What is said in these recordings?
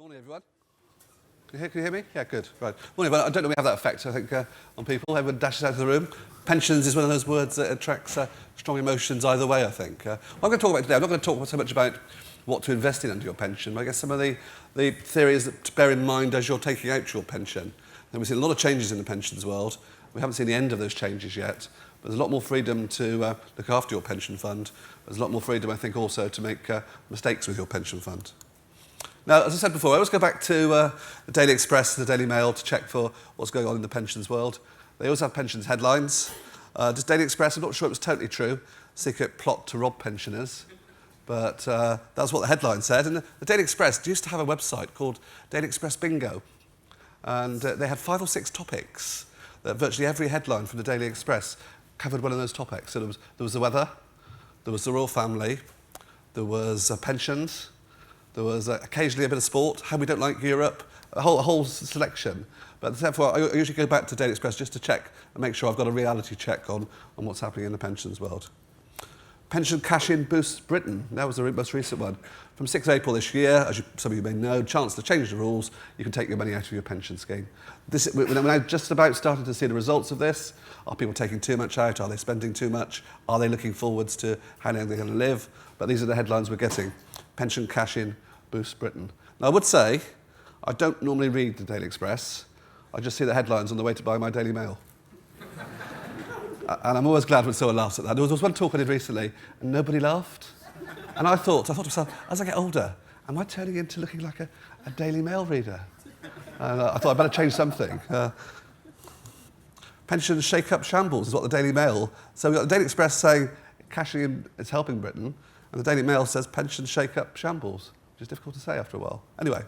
Morning, everyone. Can you hear me? Yeah, good. Right. Morning, everyone. I don't know if we have that effect, I think, on people. Everyone dashes out of the room. Pensions is one of those words that attracts strong emotions either way, I think. What I'm going to talk about today, I'm not going to talk so much about what to invest in under your pension, but I guess some of the theories that to bear in mind as you're taking out your pension. And we've seen a lot of changes in the pensions world. We haven't seen the end of those changes yet, but there's a lot more freedom to look after your pension fund. There's a lot more freedom, I think, also to make mistakes with your pension fund. Now, as I said before, I always go back to the Daily Express and the Daily Mail to check for what's going on in the pensions world. They always have pensions headlines. Just Daily Express, I'm not sure it was totally true, secret plot to rob pensioners, but that's what the headline said. And the Daily Express used to have a website called Daily Express Bingo, and they had 5 or 6 topics. Virtually every headline from the Daily Express covered one of those topics. So there was the weather, there was the royal family, there was pensions, there was occasionally a bit of sport, how we don't like Europe, a whole selection. But therefore, I usually go back to Daily Express just to check and make sure I've got a reality check on what's happening in the pensions world. Pension cash-in boosts Britain. That was the most recent one. From 6 April this year, as some of you may know, Chancellor changed the rules. You can take your money out of your pension scheme. We're now just about starting to see the results of this. Are people taking too much out? Are they spending too much? Are they looking forwards to how long they're going to live? But these are the headlines we're getting. Pension cash-in boosts Britain. Now, I would say I don't normally read the Daily Express. I just see the headlines on the way to buy my Daily Mail. And I'm always glad when someone laughs at that. There was one talk I did recently, and nobody laughed. And I thought to myself, as I get older, am I turning into looking like a Daily Mail reader? And I thought I'd better change something. Pension shake-up shambles is what the Daily Mail. So we've got the Daily Express saying cashing in is helping Britain, and the Daily Mail says pension shake-up shambles, which is difficult to say after a while. Anyway,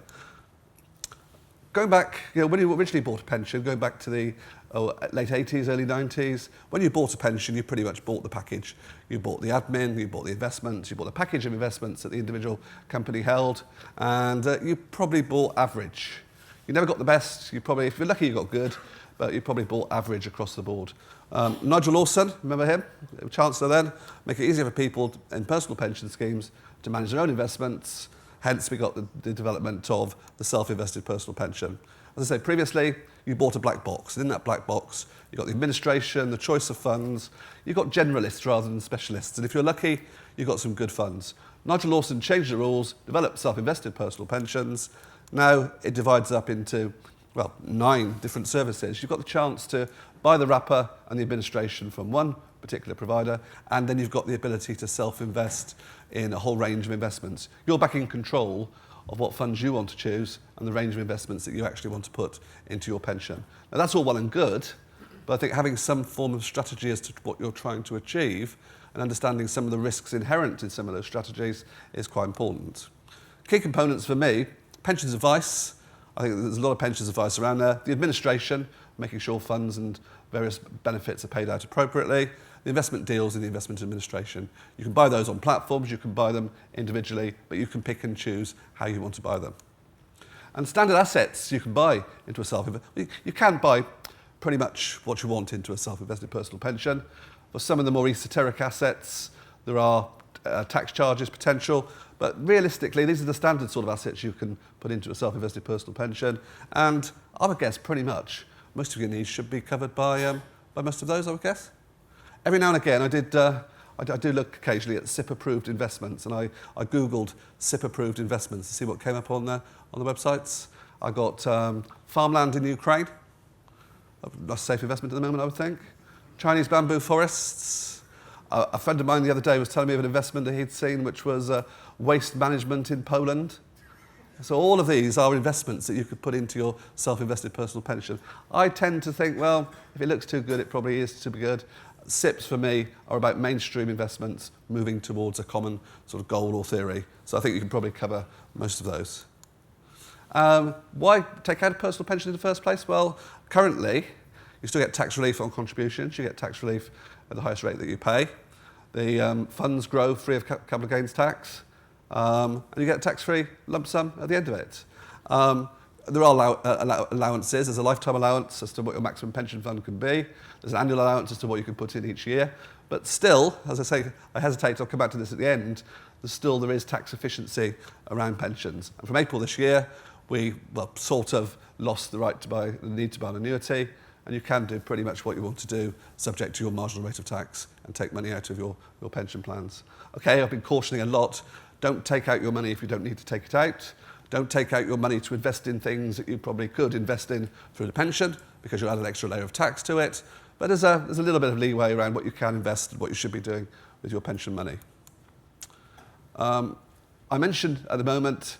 going back, when you originally bought a pension, going back to the late 80s, early 90s, when you bought a pension, you pretty much bought the package. You bought the admin, you bought the investments, you bought the package of investments that the individual company held, and you probably bought average. You never got the best. You probably, if you're lucky, you got good, but you probably bought average across the board. Nigel Morrison, remember him? Chancellor then, make it easier for people in personal pension schemes to manage their own investments. Hence, we got the development of the self-invested personal pension. As I say, previously, you bought a black box. And in that black box, you got the administration, the choice of funds. You got generalists rather than specialists. And if you're lucky, you got some good funds. Nigel Morrison changed the rules, developed self-invested personal pensions. Now it divides up into, 9 different services. You've got the chance to buy the wrapper and the administration from one particular provider, and then you've got the ability to self-invest in a whole range of investments. You're back in control of what funds you want to choose and the range of investments that you actually want to put into your pension. Now that's all well and good, but I think having some form of strategy as to what you're trying to achieve and understanding some of the risks inherent in some of those strategies is quite important. Key components for me, pensions advice. I think there's a lot of pensions advice around there. The administration, making sure funds and various benefits are paid out appropriately. The investment deals in the investment administration. You can buy those on platforms, you can buy them individually, but you can pick and choose how you want to buy them. And standard assets you can buy into a self-invested. You can buy pretty much what you want into a self-invested personal pension. For some of the more esoteric assets, there are tax charges potential, but realistically, these are the standard sort of assets you can put into a self-invested personal pension. And I would guess pretty much most of your needs should be covered by most of those, I would guess. Every now and again, I do look occasionally at SIP-approved investments, and I Googled SIP-approved investments to see what came up on the websites. I got farmland in Ukraine, a safe investment at the moment, I would think. Chinese bamboo forests. A friend of mine the other day was telling me of an investment that he'd seen, which was waste management in Poland. So all of these are investments that you could put into your self-invested personal pension. I tend to think, well, if it looks too good, it probably is too good. SIPs for me are about mainstream investments moving towards a common sort of goal or theory. So I think you can probably cover most of those. Why take out a personal pension in the first place? Well, currently, you still get tax relief on contributions. You get tax relief at the highest rate that you pay. The funds grow free of capital gains tax. And you get a tax-free lump sum at the end of it. There are allowances. There's a lifetime allowance as to what your maximum pension fund can be. There's an annual allowance as to what you can put in each year. But still, as I say, I hesitate, I'll come back to this at the end, there is tax efficiency around pensions. And from April this year, we, well, sort of lost the right to buy, the need to buy an annuity, and you can do pretty much what you want to do subject to your marginal rate of tax and take money out of your pension plans. Okay, I've been cautioning a lot. Don't take out your money if you don't need to take it out. Don't take out your money to invest in things that you probably could invest in through the pension because you'll add an extra layer of tax to it. But there's a little bit of leeway around what you can invest and what you should be doing with your pension money. I mentioned at the moment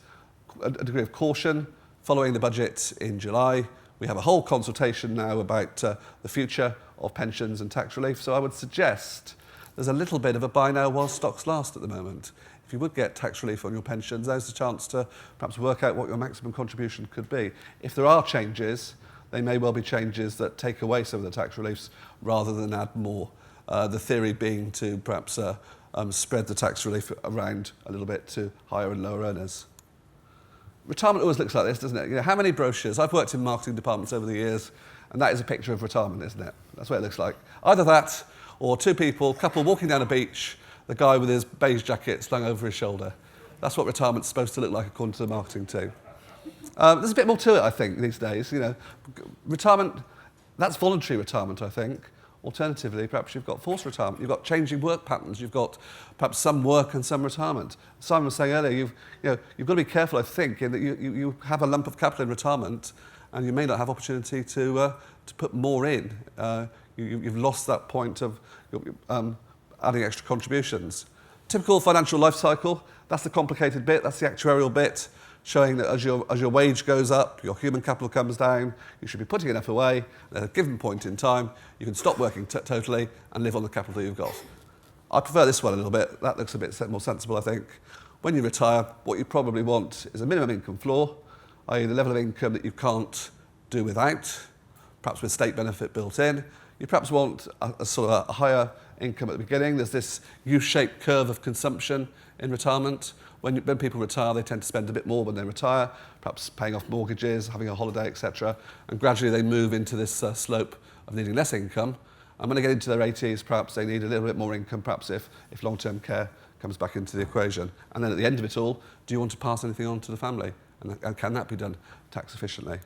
a degree of caution following the budget in July. We have a whole consultation now about the future of pensions and tax relief, so I would suggest there's a little bit of a buy now while stocks last at the moment. If you would get tax relief on your pensions, there's a chance to perhaps work out what your maximum contribution could be. If there are changes, they may well be changes that take away some of the tax reliefs rather than add more. The theory being to perhaps spread the tax relief around a little bit to higher and lower earners. Retirement always looks like this, doesn't it? You know, how many brochures? I've worked in marketing departments over the years, and that is a picture of retirement, isn't it? That's what it looks like. Either that, or two people, couple walking down a beach, the guy with his beige jacket slung over his shoulder. That's what retirement's supposed to look like according to the marketing team. There's a bit more to it, I think, these days. You know, retirement, that's voluntary retirement, I think. Alternatively, perhaps you've got forced retirement, you've got changing work patterns, you've got perhaps some work and some retirement. Simon was saying earlier, you've got to be careful, I think, in that you have a lump of capital in retirement and you may not have opportunity to put more in. You've lost that point of adding extra contributions. Typical financial life cycle, that's the complicated bit, that's the actuarial bit, showing that as your wage goes up, your human capital comes down, you should be putting enough away, and at a given point in time, you can stop working totally and live on the capital you've got. I prefer this one a little bit. That looks a bit more sensible, I think. When you retire, what you probably want is a minimum income floor, i.e. the level of income that you can't do without, perhaps with state benefit built in. You perhaps want a sort of a higher income at the beginning. There's this U-shaped curve of consumption in retirement. When people retire, they tend to spend a bit more when they retire, perhaps paying off mortgages, having a holiday, etc. And gradually they move into this slope of needing less income. And when they get into their 80s, perhaps they need a little bit more income, perhaps if long-term care comes back into the equation. And then at the end of it all, do you want to pass anything on to the family? And can that be done tax efficiently?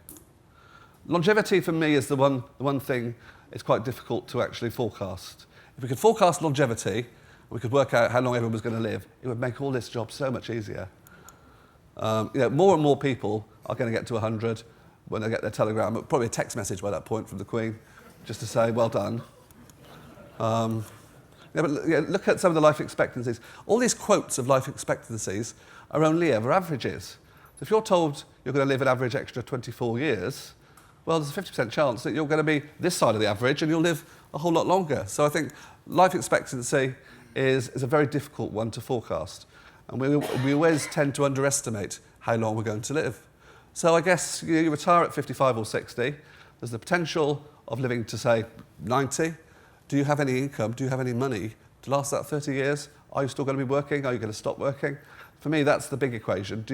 Longevity for me is the one thing it's quite difficult to actually forecast. If we could forecast longevity, we could work out how long everyone was going to live, it would make all this job so much easier. More and more people are going to get to 100 when they get their telegram, probably a text message by that point from the Queen, just to say, well done. Look at some of the life expectancies. All these quotes of life expectancies are only ever averages. So if you're told you're going to live an average extra 24 years, well, there's a 50% chance that you're going to be this side of the average and you'll live a whole lot longer. So I think life expectancy is a very difficult one to forecast. And we always tend to underestimate how long we're going to live. So I guess you retire at 55 or 60. There's the potential of living to, say, 90. Do you have any income? Do you have any money to last that 30 years? Are you still going to be working? Are you going to stop working? For me, that's the big equation.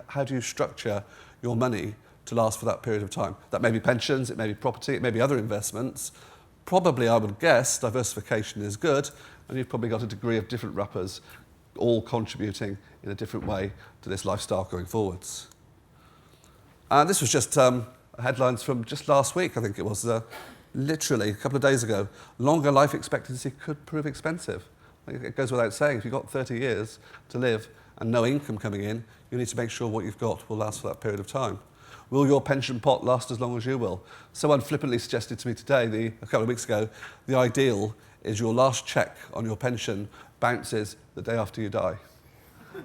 How do you structure your money to last for that period of time? That may be pensions, it may be property, it may be other investments. Probably, I would guess, diversification is good, and you've probably got a degree of different wrappers all contributing in a different way to this lifestyle going forwards. And this was just headlines from just last week, I think it was, literally a couple of days ago. Longer life expectancy could prove expensive. It goes without saying, if you've got 30 years to live and no income coming in, you need to make sure what you've got will last for that period of time. Will your pension pot last as long as you will? Someone flippantly suggested to me today, a couple of weeks ago, the ideal is your last cheque on your pension bounces the day after you die.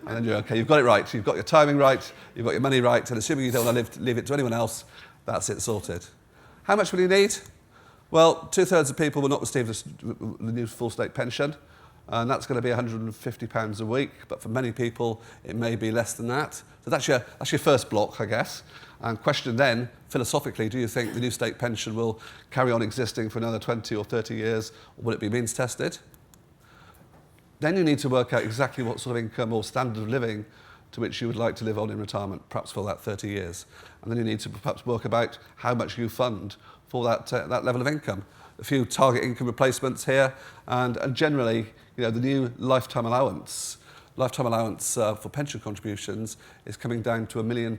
And then you're okay, you've got it right, you've got your timing right, you've got your money right, and assuming you don't want to leave it to anyone else, that's it sorted. How much will you need? Well, 2/3 of people will not receive the new full state pension, and that's going to be £150 a week, but for many people it may be less than that. So that's your first block, I guess. And question then, philosophically, do you think the new state pension will carry on existing for another 20 or 30 years, or will it be means tested? Then you need to work out exactly what sort of income or standard of living to which you would like to live on in retirement, perhaps for that 30 years. And then you need to perhaps work about how much you fund for that level of income. A few target income replacements here, and generally, the new lifetime allowance for pension contributions is coming down to £1 million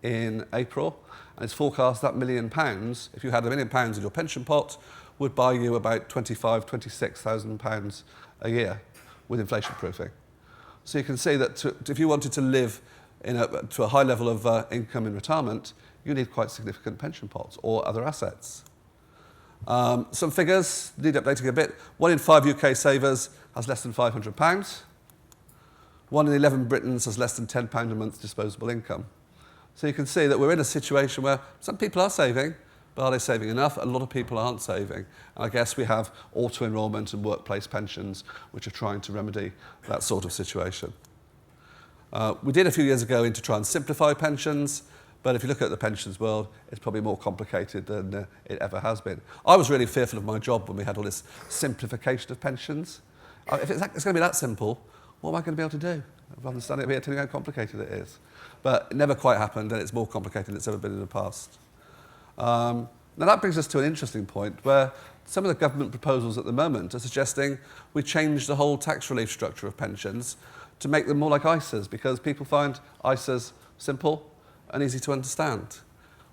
in April, and it's forecast that £1 million, if you had £1 million in your pension pot, would buy you about £25,000, £26,000 a year with inflation proofing. So you can see that if you wanted to live to a high level of income in retirement, you need quite significant pension pots or other assets. Some figures need updating a bit. 1 in 5 UK savers has less than £500. 1 in 11 Britons has less than £10 a month disposable income. So you can see that we're in a situation where some people are saving, but are they saving enough? A lot of people aren't saving. And I guess we have auto-enrolment and workplace pensions, which are trying to remedy that sort of situation. We did a few years ago to try and simplify pensions, but if you look at the pensions world, it's probably more complicated than it ever has been. I was really fearful of my job when we had all this simplification of pensions. If it's going to be that simple, what am I going to be able to do? Rather than standing up here telling you how complicated it is. But it never quite happened, and it's more complicated than it's ever been in the past. Now that brings us to an interesting point where some of the government proposals at the moment are suggesting we change the whole tax relief structure of pensions to make them more like ISAs, because people find ISAs simple and easy to understand,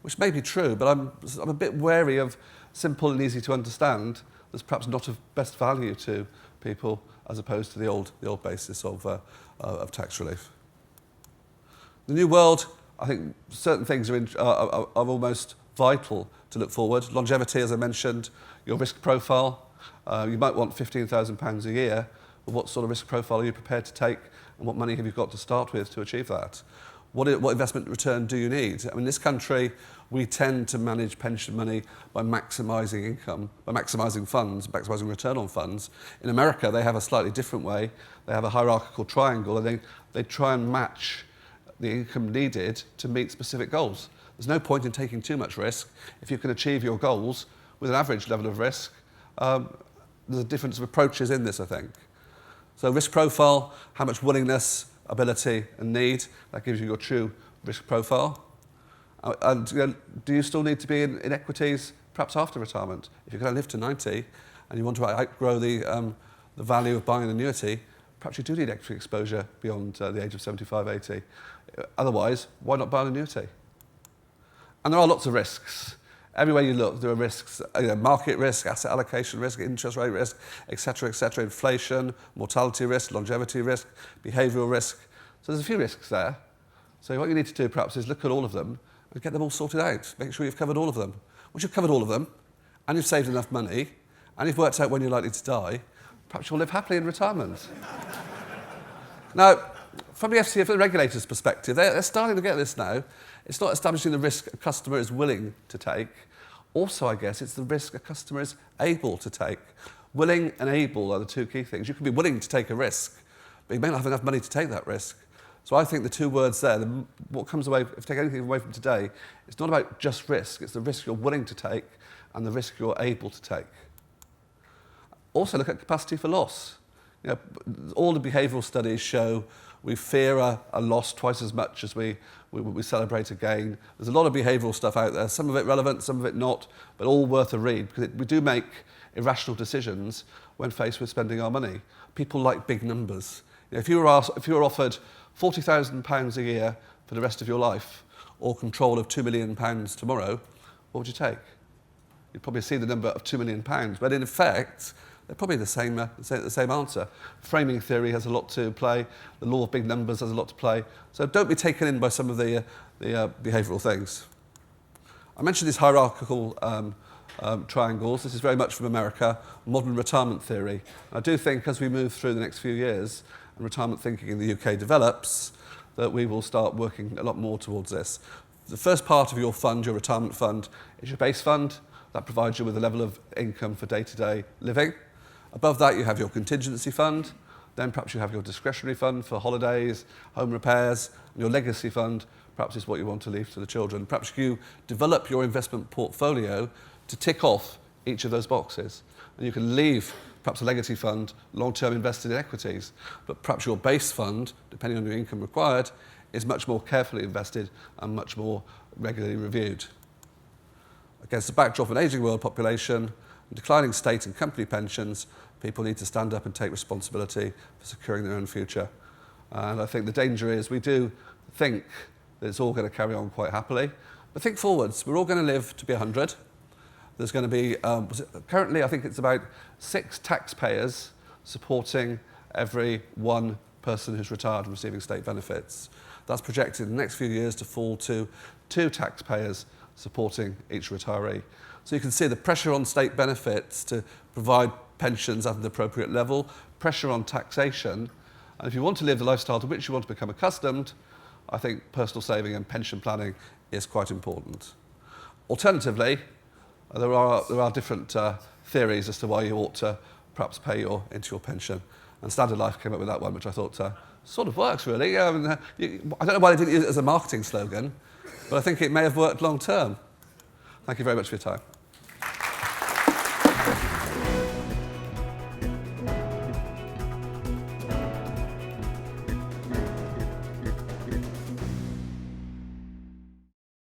which may be true, but I'm a bit wary of simple and easy to understand that's perhaps not of best value to people as opposed to the old basis of tax relief. The new world, I think certain things are almost vital to look forward. Longevity, as I mentioned, your risk profile. You might want £15,000 a year, but what sort of risk profile are you prepared to take, and what money have you got to start with to achieve that? What investment return do you need? I mean, in this country, we tend to manage pension money by maximising income, by maximising funds, maximising return on funds. In America, they have a slightly different way. They have a hierarchical triangle, and they try and match the income needed to meet specific goals. There's no point in taking too much risk if you can achieve your goals with an average level of risk. There's a difference of approaches in this, I think. So risk profile, how much willingness, ability and need, that gives you your true risk profile. And do you still need to be in equities perhaps after retirement? If you're going to live to 90 and you want to outgrow the value of buying an annuity, perhaps you do need equity exposure beyond the age of 75, 80. Otherwise, why not buy an annuity? And there are lots of risks. Everywhere you look, there are risks, market risk, asset allocation risk, interest rate risk, etc., inflation, mortality risk, longevity risk, behavioural risk. So there's a few risks there. So what you need to do perhaps is look at all of them and get them all sorted out. Make sure you've covered all of them. Once you've covered all of them, and you've saved enough money, and you've worked out when you're likely to die, perhaps you'll live happily in retirement. Now, from the FCA, from the regulator's perspective, they're starting to get this now. It's not establishing the risk a customer is willing to take. Also, I guess, it's the risk a customer is able to take. Willing and able are the two key things. You can be willing to take a risk, but you may not have enough money to take that risk. So I think the two words there, what comes away, if you take anything away from today, it's not about just risk, it's the risk you're willing to take and the risk you're able to take. Also look at capacity for loss. All the behavioural studies show we fear a loss twice as much as we celebrate a gain. There's a lot of behavioural stuff out there, some of it relevant, some of it not, but all worth a read, because we do make irrational decisions when faced with spending our money. People like big numbers. If you were offered £40,000 a year for the rest of your life, or control of £2 million tomorrow, what would you take? You'd probably see the number of £2 million, but in effect, they're probably the same answer. Framing theory has a lot to play. The law of big numbers has a lot to play. So don't be taken in by some of the behavioural things. I mentioned these hierarchical triangles. This is very much from America, modern retirement theory. I do think as we move through the next few years and retirement thinking in the UK develops, that we will start working a lot more towards this. The first part of your fund, your retirement fund, is your base fund. That provides you with a level of income for day-to-day living. Above that, you have your contingency fund. Then perhaps you have your discretionary fund for holidays, home repairs, and your legacy fund perhaps is what you want to leave to the children. Perhaps you develop your investment portfolio to tick off each of those boxes. And you can leave perhaps a legacy fund long-term invested in equities, but perhaps your base fund, depending on your income required, is much more carefully invested and much more regularly reviewed. Against the backdrop of an ageing world population and declining state and company pensions, people need to stand up and take responsibility for securing their own future. And I think the danger is we do think that it's all going to carry on quite happily. But think forwards. We're all going to live to be 100. There's going to be, currently I think it's about 6 taxpayers supporting every one person who's retired and receiving state benefits. That's projected in the next few years to fall to 2 taxpayers supporting each retiree. So you can see the pressure on state benefits to provide pensions at an appropriate level, pressure on taxation, and if you want to live the lifestyle to which you want to become accustomed, I think personal saving and pension planning is quite important. Alternatively, there are different theories as to why you ought to perhaps pay into your pension. And Standard Life came up with that one, which I thought sort of works, really. I don't know why they didn't use it as a marketing slogan, but I think it may have worked long term. Thank you very much for your time.